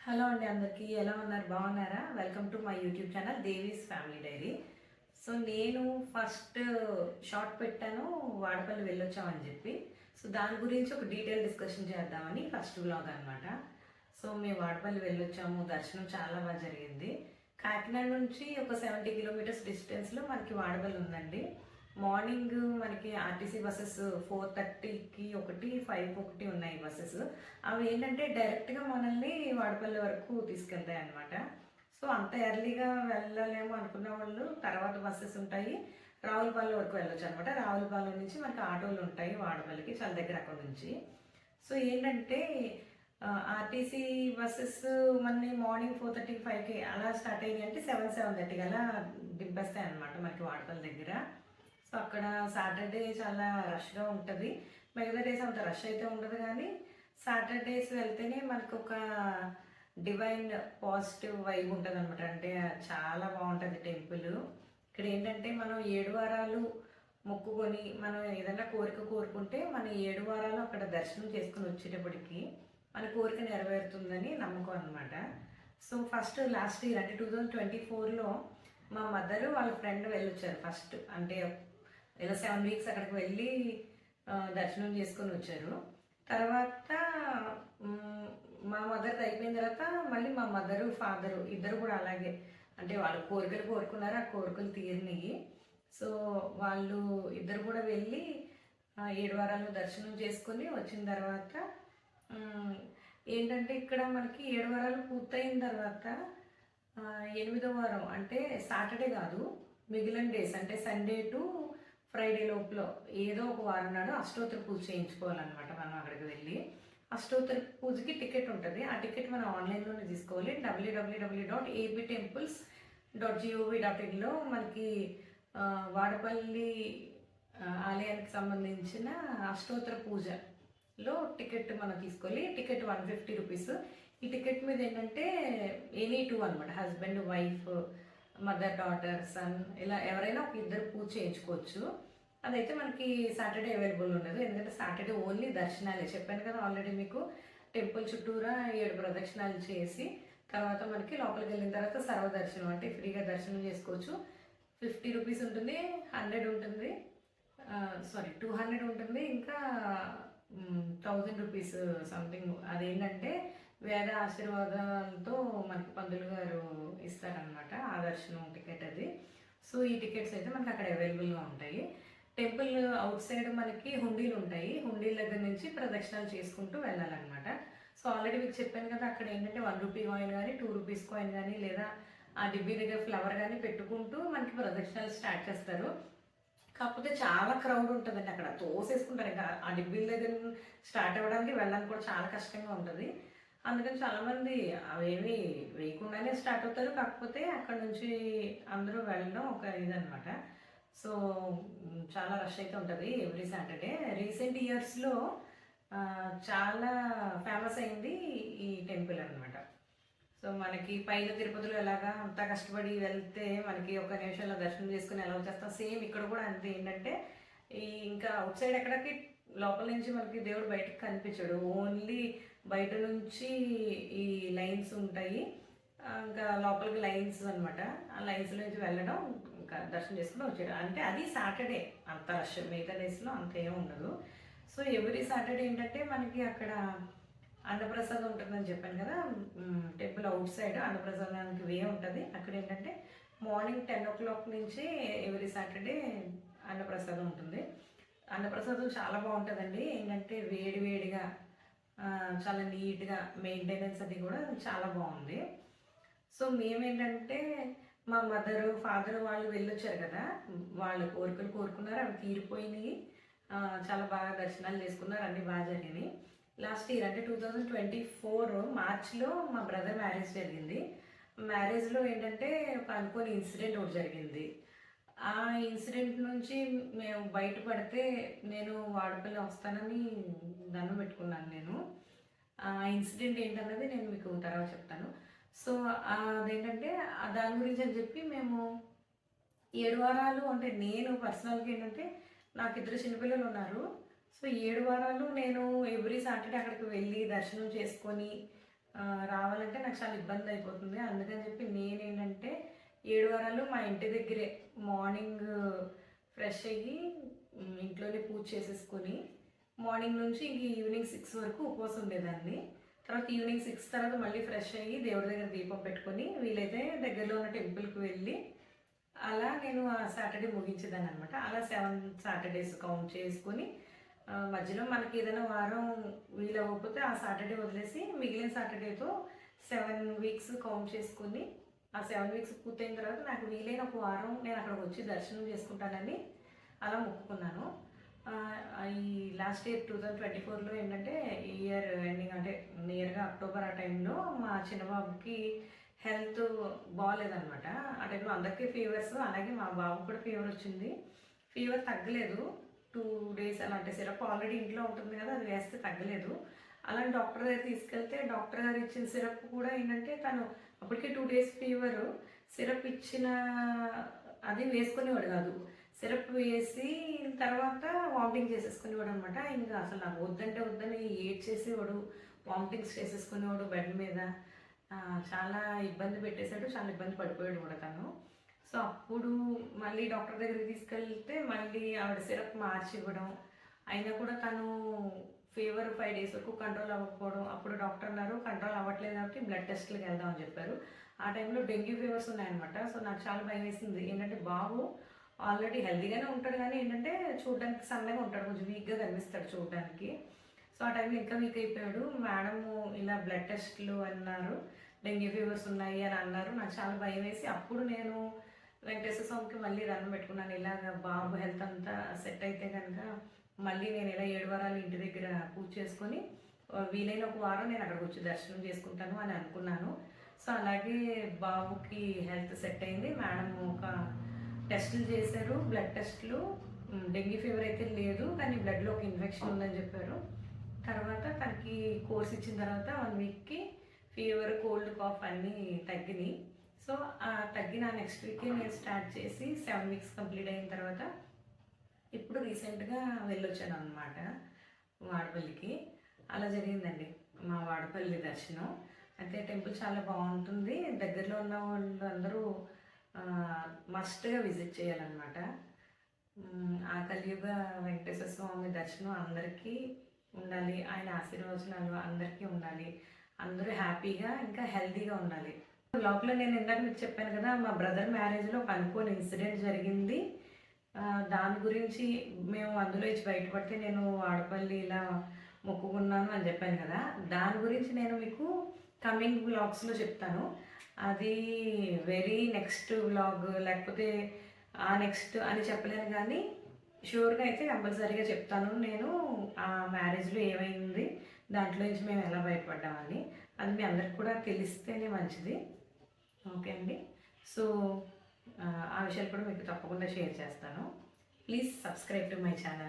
Hello అండి, అందరికీ ఎలా ఉన్నారు? బాగున్నారా? Welcome to my YouTube channel Devi's family dairy. So నేను ఫస్ట్ షార్ట్ పెట్టాను వాడపల్లి వెళ్ళొచ్చామని చెప్పి. సో దాని గురించి ఒక డీటెయిల్ డిస్కషన్ చేద్దామని ఫస్ట్ వ్లాగ్ అనమాట. సో మేము వాడపల్లి వెళ్ళొచ్చాము, దర్శనం చాలా బాగా జరిగింది. కాకినాడ నుంచి ఒక 70 కిలోమీటర్స్ డిస్టెన్స్లో మనకి వాడపల్లి ఉందండి. మార్నింగ్ మనకి ఆర్టీసీ బస్సెస్ 4:30కి ఒకటి, 5కి ఒకటి ఉన్నాయి బస్సెస్. అవి ఏంటంటే డైరెక్ట్గా మనల్ని వాడపల్లి వరకు తీసుకెళ్తాయి అనమాట. సో అంత ఎర్లీగా వెళ్ళలేము అనుకున్న వాళ్ళు తర్వాత బస్సెస్ ఉంటాయి, రావులపాలెం వరకు వెళ్ళొచ్చు అనమాట. రావులపాలెం నుంచి మనకి ఆటోలు ఉంటాయి వాడపల్లికి, చాలా దగ్గర అక్కడ నుంచి. సో ఏంటంటే ఆర్టీసీ బస్సెస్ మనని మార్నింగ్ 4:30, 5కి అలా స్టార్ట్ అయ్యాయి అంటే 7:30 అలా దింపేస్తాయి అనమాట మనకి వాడపల్లి దగ్గర. సో అక్కడ సాటర్డే చాలా రష్గా ఉంటుంది. మిగతా డేస్ అంత రష్ అయితే ఉండదు, కానీ సాటర్డేస్ వెళ్తేనే మనకు ఒక డివైన్ పాజిటివ్ వైబ్ ఉంటుంది అనమాట. అంటే చాలా బాగుంటుంది టెంపుల్. ఇక్కడ ఏంటంటే మనం 7 వారాలు మొక్కుకొని మనం ఏదైనా కోరిక కోరుకుంటే మన 7 వారాలు అక్కడ దర్శనం చేసుకుని వచ్చేటప్పటికి మన కోరిక నెరవేరుతుందని నమ్మకం అనమాట. సో ఫస్ట్ లాస్ట్ ఇయర్ అంటే 2024లో మా మదరు వాళ్ళ ఫ్రెండ్ వెళ్ళొచ్చారు ఫస్ట్. అంటే ఇలా 7 వీక్స్ అక్కడికి వెళ్ళి దర్శనం చేసుకొని వచ్చారు. తర్వాత మా మదర్ది అయిపోయిన తర్వాత మళ్ళీ మా మదరు ఫాదరు ఇద్దరు కూడా అలాగే, అంటే వాళ్ళు కోరికలు కోరుకున్నారు, ఆ కోరికలు తీరినాయి. సో వాళ్ళు ఇద్దరు కూడా వెళ్ళి 7 వారాలు దర్శనం చేసుకొని వచ్చిన తర్వాత ఏంటంటే ఇక్కడ మనకి 7 వారాలు పూర్తయిన తర్వాత 8వ వారం అంటే సాటర్డే కాదు, మిగిలిన డేస్ అంటే సండే టు ఫ్రైడే లోపల ఏదో ఒక వారం నాడు అష్టోత్తర పూజ చేయించుకోవాలన్నమాట. మనం అక్కడికి వెళ్ళి అష్టోత్తర పూజకి టికెట్ ఉంటుంది. ఆ టికెట్ మనం ఆన్లైన్లోనే తీసుకోవాలి. www.aptemples.gov.inలో మనకి వాడపల్లి ఆలయానికి సంబంధించిన అష్టోత్తర పూజలో టికెట్ మనం తీసుకోవాలి. Ticket 150 rupees. ఈ టికెట్ మీద ఏంటంటే ఎనీ టూ అనమాట, husband, wife, mother, daughter, son, ఇలా ఎవరైనా ఒక ఇద్దరు పూజ చేయించుకోవచ్చు. అదైతే మనకి సాటర్డే అవైలబుల్ ఉండదు, ఎందుకంటే సాటర్డే ఓన్లీ దర్శనాలే. చెప్పాను కదా ఆల్రెడీ మీకు, టెంపుల్ చుట్టూరా 7 ప్రదక్షిణాలు చేసి తర్వాత మనకి లోపలికి వెళ్ళిన తర్వాత సర్వదర్శనం అంటే ఫ్రీగా దర్శనం చేసుకోవచ్చు. 50 రూపీస్ ఉంటుంది, 100 ఉంటుంది, 200 ఉంటుంది, ఇంకా 1000 రూపీస్ సంథింగ్. అదేంటంటే వేద ఆశీర్వాదాలతో మనకి పంతులు గారు ఇస్తారనమాట ఆ దర్శనం టికెట్ అది. సో ఈ టికెట్స్ అయితే మనకి అక్కడ అవైలబుల్గా ఉంటాయి. టెంపుల్ అవుట్ సైడ్ మనకి హుండీలు ఉంటాయి, హుండీల దగ్గర నుంచి ప్రదక్షిణాలు చేసుకుంటూ వెళ్ళాలన్నమాట. సో ఆల్రెడీ మీకు చెప్పాను కదా, అక్కడ ఏంటంటే 1 రూపీ కాయిన్ కానీ 2 రూపీస్ కాయిన్ కానీ లేదా ఆ డిబ్బీ దగ్గర ఫ్లవర్ కానీ పెట్టుకుంటూ మనకి ప్రదక్షిణాలు స్టార్ట్ చేస్తారు. కాకపోతే చాలా క్రౌడ్ ఉంటుందండి, అక్కడ తోసేసుకుంటారు. ఇంకా ఆ డిబ్బీల దగ్గర స్టార్ట్ అవ్వడానికి వెళ్ళడానికి కూడా చాలా కష్టంగా ఉంటుంది. అందుకని చాలామంది అవేమి వేయకుండానే స్టార్ట్ అవుతారు. కాకపోతే అక్కడ నుంచి అందరూ వెళ్ళడం ఒక ఇదనమాట. సో చాలా రష్ అయితే ఉంటుంది ఎవ్రీ సాటర్డే. రీసెంట్ ఇయర్స్లో చాలా ఫేమస్ అయింది ఈ టెంపుల్ అనమాట. సో మనకి పైన తిరుపతిలో ఎలాగా అంతా కష్టపడి వెళ్తే మనకి ఒక నిమిషంలో దర్శనం చేసుకుని ఎలా వచ్చేస్తాం, సేమ్ ఇక్కడ కూడా అంతే. ఏంటంటే ఇంకా అవుట్ సైడ్ ఎక్కడికి లోపల నుంచి మనకి దేవుడు బయటకు కనిపించాడు, ఓన్లీ బయట నుంచి ఈ లైన్స్ ఉంటాయి, ఇంకా లోపలికి లైన్స్ అనమాట. ఆ లైన్స్ నుంచి వెళ్ళడం, ఇంకా దర్శనం చేసుకుని వచ్చాడు. అంటే అది సాటర్డే అంత రష్, మిగతా డేస్లో అంత ఏమి ఉండదు. సో ఎవ్రీ సాటర్డే ఏంటంటే మనకి అక్కడ అన్నప్రసాదం ఉంటుందని చెప్పాను కదా, టెంపుల్ అవుట్ సైడ్ అన్నప్రసాదానికి వే ఉంటుంది. అక్కడ ఏంటంటే మార్నింగ్ 10 o'clock నుంచి ఎవ్రీ సాటర్డే అన్నప్రసాదం ఉంటుంది. అన్నప్రసాదం చాలా బాగుంటుందండి. ఏంటంటే వేడి వేడిగా చాలా నీట్గా మెయింటెనెన్స్ అది కూడా చాలా బాగుంది. సో మేమేంటంటే మా మదరు, ఫాదరు వాళ్ళు వెళ్ళొచ్చారు కదా, వాళ్ళు కోరికలు కోరుకున్నారు, అవి తీరిపోయినాయి. చాలా బాగా దర్శనాలు చేసుకున్నారు, అన్నీ బాగా జరిగినాయి. లాస్ట్ ఇయర్ అంటే 2024 మార్చ్లో మా బ్రదర్ మ్యారేజ్ జరిగింది. మ్యారేజ్లో ఏంటంటే ఒక అనుకోని ఇన్సిడెంట్ ఒకటి జరిగింది. ఆ ఇన్సిడెంట్ నుంచి మేము బయటపడితే నేను వాడపల్లి వస్తానని దండం పెట్టుకున్నాను నేను. ఆ ఇన్సిడెంట్ ఏంటన్నది నేను మీకు తర్వాత చెప్తాను. సో అదేంటంటే దాని గురించి అని చెప్పి మేము 7 వారాలు అంటే నేను పర్సనల్గా ఏంటంటే నాకు 2 చిన్నపిల్లలు ఉన్నారు. సో 7 వారాలు నేను ఎవ్రీ సాటర్డే అక్కడికి వెళ్ళి దర్శనం చేసుకొని రావాలంటే నాకు చాలా ఇబ్బంది అయిపోతుంది. అందుకని చెప్పి నేనేంటంటే 7 వారాలు మా ఇంటి దగ్గరే మార్నింగ్ ఫ్రెష్ అయ్యి ఇంట్లోనే పూజ చేసేసుకొని మార్నింగ్ నుంచి ఇంక ఈవినింగ్ 6 వరకు ఉపవాసం ఉండేదాన్ని. తర్వాత ఈవినింగ్ 6 తర్వాత మళ్ళీ ఫ్రెష్ అయ్యి దేవుడి దగ్గర దీపం పెట్టుకొని వీలైతే దగ్గరలో ఉన్న టెంపుల్కి వెళ్ళి అలా నేను ఆ సాటర్డే ముగించేదాన్ని అనమాట. అలా 7 సాటర్డేస్ కౌంట్ చేసుకొని మధ్యలో మనకి ఏదైనా వారం వీలవ్వకపోతే ఆ సాటర్డే వదిలేసి మిగిలిన సాటర్డేతో 7 వీక్స్ కౌంట్ చేసుకుని ఆ 7 వీక్స్ పూర్తయిన తర్వాత నాకు వీలైన ఒక వారం నేను అక్కడికి వచ్చి దర్శనం చేసుకుంటానని అలా మొక్కుకున్నాను. ఈ లాస్ట్ ఇయర్ 2024లో ఏంటంటే ఇయర్ ఎండింగ్ అంటే నియర్గా అక్టోబర్ ఆ టైంలో మా చిన్నబాబుకి హెల్త్ బాగాలేదనమాట. ఆ టైంలో అందరికీ ఫీవర్స్, అలాగే మా బాబుకి కూడా ఫీవర్ వచ్చింది. ఫీవర్ తగ్గలేదు. 2 డేస్ అలా, అంటే సిరప్ ఆల్రెడీ ఇంట్లో ఉంటుంది కదా, అది వేస్తే తగ్గలేదు. అలా డాక్టర్ దగ్గర తీసుకెళ్తే డాక్టర్ గారు ఇచ్చిన సిరప్ కూడా ఏంటంటే తను అప్పటికే 2 డేస్ ఫీవరు, సిరప్ ఇచ్చిన అది వేసుకునేవాడు కాదు. సిరప్ వేసి తర్వాత వామిటింగ్ చేసేసుకునేవాడు అనమాట. ఇంకా అసలు నాకు వద్దంటే వద్దని ఏడ్చేసేవాడు, వామిటింగ్స్ చేసేసుకునేవాడు బెడ్ మీద. చాలా ఇబ్బంది పెట్టేశాడు, చాలా ఇబ్బంది పడిపోయాడు కూడా తను. సో అప్పుడు మళ్ళీ డాక్టర్ దగ్గరికి తీసుకెళ్తే మళ్ళీ ఆవిడ సిరప్ మార్చి ఇవ్వడం, అయినా కూడా తను ఫీవర్ 5 డేస్ వరకు కంట్రోల్ అవ్వకపోవడం. అప్పుడు డాక్టర్ అన్నారు కంట్రోల్ అవ్వట్లేదు కాబట్టి బ్లడ్ టెస్ట్లకు వెళ్దామని చెప్పారు. ఆ టైంలో డెంగ్యూ ఫీవర్స్ ఉన్నాయన్నమాట. సో నాకు చాలా భయం వేసింది. ఏంటంటే బాబు ఆల్రెడీ హెల్తీగానే ఉంటాడు, కానీ ఏంటంటే చూడడానికి సన్నగా ఉంటాడు, కొంచెం వీక్గా కనిపిస్తాడు చూడడానికి. సో ఆ టైంలో ఇంకా వీక్ అయిపోయాడు. మేడము ఇలా బ్లడ్ టెస్ట్లు అన్నారు, డెంగ్యూ ఫీవర్స్ ఉన్నాయి అని అన్నారు. నాకు చాలా భయం వేసి అప్పుడు నేను వెంకటేశ్వర స్వామికి మళ్ళీ దండం పెట్టుకున్నాను. ఇలాగ బాబు హెల్త్ అంతా సెట్ అయితే కనుక మళ్ళీ నేను ఇలా 7 వారాలు ఇంటి దగ్గర పూజ చేసుకొని వీలైన ఒక వారం నేను అక్కడికి వచ్చి దర్శనం చేసుకుంటాను అని అనుకున్నాను. సో అలాగే బాబుకి హెల్త్ సెట్ అయింది. మేడం ఒక టెస్టులు చేశారు, బ్లడ్ టెస్టులు. డెంగ్యూ ఫీవర్ అయితే లేదు, కానీ బ్లడ్లో ఒక ఇన్ఫెక్షన్ ఉందని చెప్పారు. తర్వాత తనకి కోర్స్ ఇచ్చిన తర్వాత 1 వీక్కి ఫీవర్, కోల్డ్, కాఫ్ అన్నీ తగ్గినాయి. సో తగ్గిన నెక్స్ట్ వీకే నేను స్టార్ట్ చేసి 7 వీక్స్ కంప్లీట్ అయిన తర్వాత ఇప్పుడు రీసెంట్గా వెళ్ళొచ్చాను అనమాట వాడపల్లికి. అలా జరిగిందండి మా వాడపల్లి దర్శనం. అయితే టెంపుల్ చాలా బాగుంటుంది. దగ్గరలో ఉన్న వాళ్ళు అందరూ మస్ట్గా విజిట్ చేయాలన్నమాట. ఆ కలియుగ వెంకటేశ్వర స్వామి దర్శనం అందరికీ ఉండాలి, ఆయన ఆశీర్వచనాలు అందరికీ ఉండాలి, అందరూ హ్యాపీగా ఇంకా హెల్తీగా ఉండాలి. బ్లాగ్లో నేను ఇందాక మీకు చెప్పాను కదా, మా బ్రదర్ మ్యారేజ్లో ఒక అనుకోని ఇన్సిడెంట్ జరిగింది. దాని గురించి మేము అందులో ఇచ్చి బయటపడితే నేను వాడపల్లి ఇలా మొక్కుకున్నాను అని చెప్పాను కదా, దాని గురించి నేను మీకు కమింగ్ బ్లాగ్స్లో చెప్తాను. అది వెరీ నెక్స్ట్ బ్లాగ్ లేకపోతే ఆ నెక్స్ట్ అని చెప్పలేను, కానీ షూర్గా అయితే కంపల్సరీగా చెప్తాను నేను ఆ మ్యారేజ్లో ఏమైంది, దాంట్లో నుంచి మేము ఎలా బయటపడ్డామని. అది మీ అందరికి కూడా తెలిస్తేనే మంచిది. ఓకే అండి. సో ఆ విషయాలు కూడా మీకు తప్పకుండా షేర్ చేస్తాను. Please subscribe to my channel.